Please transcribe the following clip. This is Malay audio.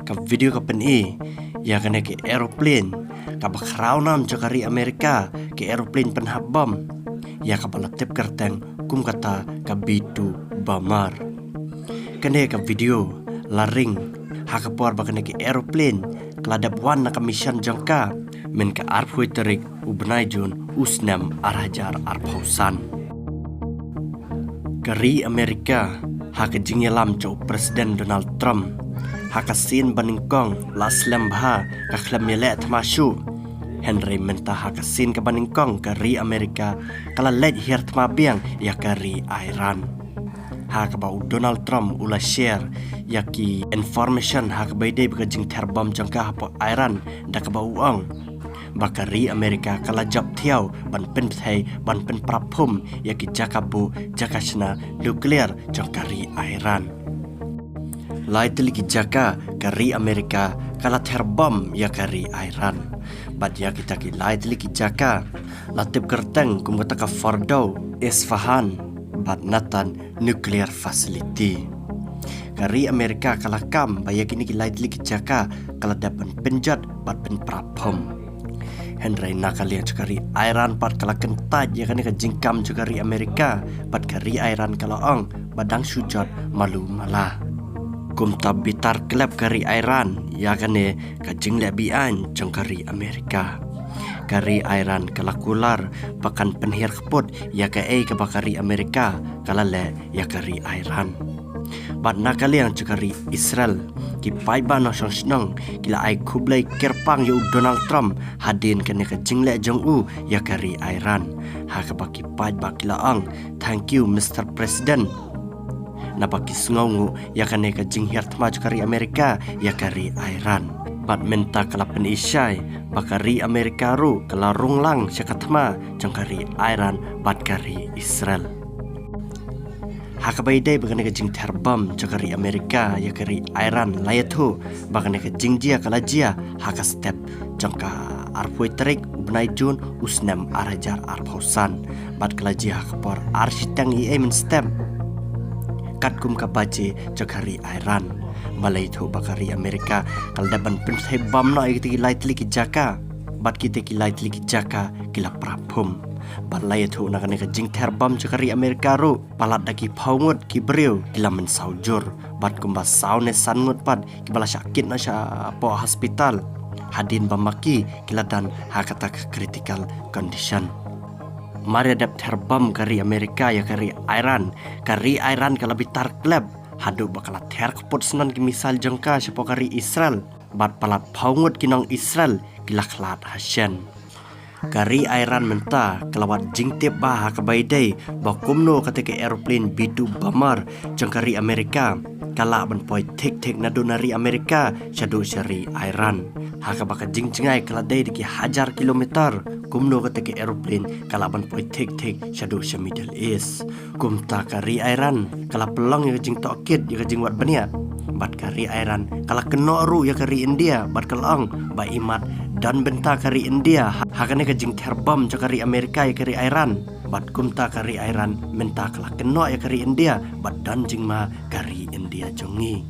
Ka video ka pen ya kene ke aeroplane ka bakraw nam kari Amerika ke aeroplane pen habam ya ka balatip kerteng kum kata ka bitu bamar kene ka video laring hakapor ba kene ke aeroplane keladap wan na ka mission jangka men ka arphui terik ubnai jun usnam arhajar arpausan kari Amerika haka jingyalam cho Presiden Donald Trump hakasin baningkong laslam bha kaklam yele tmashu Henry menta hakasin ka baningkong kari Amerika kala let hier tma biang ya kari Iran hakabau Donald Trump ula share yaki information hakabay day bakajing terbom jangka hapo Iran dakabau ong bakari Amerika kala jab thiau ban pen thai ban pen prapum yaki jakabu jakashna nuklear jangkari Iran lai teliki jaka kari Amerika kala terbom ya kari Iran bad ya kita ki lai teliki jaka latip kerteng kumata ka Fordow Isfahan bad natan nuclear facility kari Amerika kala kam bayak ini ki lai teliki jaka kala dapan penjat bad pen prapom Henry nakali kari Iran pat kala kentaj ya kan ka jingkam kari Amerika bad kari Iran kala ong badang sujat malu malah kum tabitar klub kari Iran ya kane kajing lebian jong kari Amerika kari Iran kala kular pakan penhir keput ya ka bakari Amerika kala le ya kari Iran bad nakali yang kari Israel ki paiba no snong kila ai kublai kerpang yu Donald Trump hadin kane kajing le jong ya kari Iran ha ka baki paiba kila ang thank you Mr. President napaki sngongu ya kane ka jinghir tma kari Amerika ya kari Iran bad menta kala pen isai bakari Amerika ru kala runglang syakatma jangkari Iran bad kari Israel hakabai dai bagane ka jing terbam kari Amerika ya kari Iran layathu bagane ka jingjia kala jia haka step jangka arpui terik ubnai jun usnam arajar arpausan bad kala jia hakapor arsitang men step katkum kabaje jakari Iran balai thu bakari Amerika kaldaban pensai bam no ikiti lightly ki jaka bat kite ki lightly ki jaka kila prapum balai thu nakane ka jing terbam jakari Amerika ru palat daki phaungut ki breu kila men saujur bat kumba saune sangut pat ki bala sakit na sya po hospital hadin bamaki kila dan hakata critical condition mari adap terbam kari Amerika ya kari Iran kala bitar klub hadu bakala ter keput senan ki misal jengka siapa kari Israel bat palat phaungut kinong Israel kilaklat hasyan kari Iran menta kelawat jingtip bah kabaidai bakumno ketika aeroplane bitu bamar jengkari Amerika kala ban poi tek na donari Amerika syadu syari Iran haka baka jingjengai kala dai diki hajar kilometer kumno ketika aeroplane kala ban poi tek syadu sya Middle East kumta kari Iran kala pelong ya jing tokit ya jing wat bania bat kari Iran kala kenoru ya kari India bat kalong ba imat dan benta kari India hakane ka jing terbam kari Amerika ya kari Iran bat kumta kari Iran menta kala keno ya kari India bat dan jing ma kari India jongi